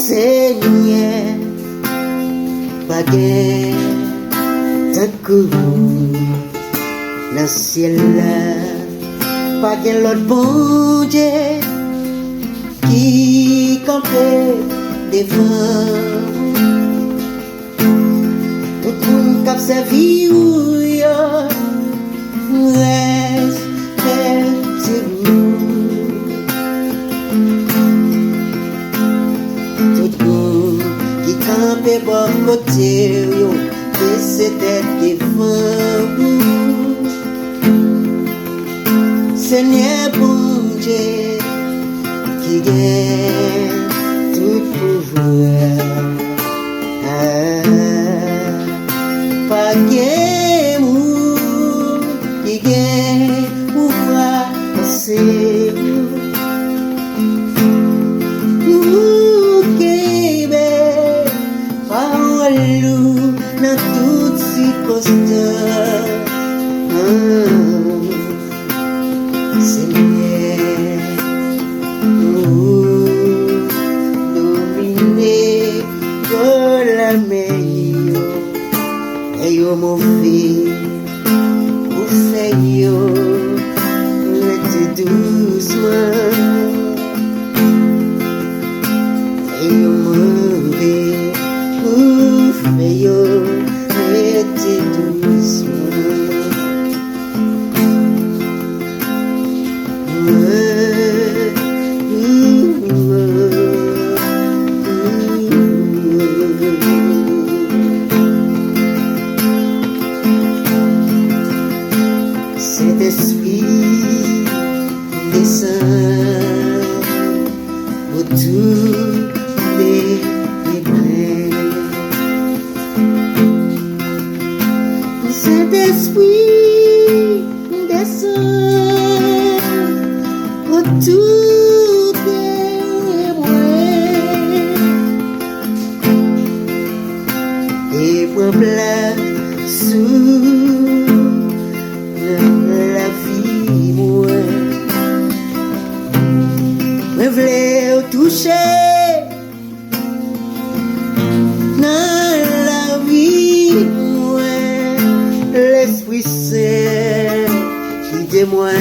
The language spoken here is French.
Seigneur, pas gain de coup dans le ciel là, pas gain l'autre bon Dieu qui campait devant tout le monde qui a servi ou reste sur nous. Tout le monde qui campait bon côté de cette tête devant vous. Seigneur bon Dieu qui gagne tout pouvoir, pas gagne mou qui gagne pouvoir passer nous qui belle parole dans toutes circonstances. Yo mauvais, ou fait yo, rete doucement. Yo mauvais, ou fait yo, rete doucement. Cet esprit descend autour des bras. Cet esprit descend autour des bras et prend place sous la vie, moi voulais toucher dans la vie, moi l'Esprit Saint qui témoigne.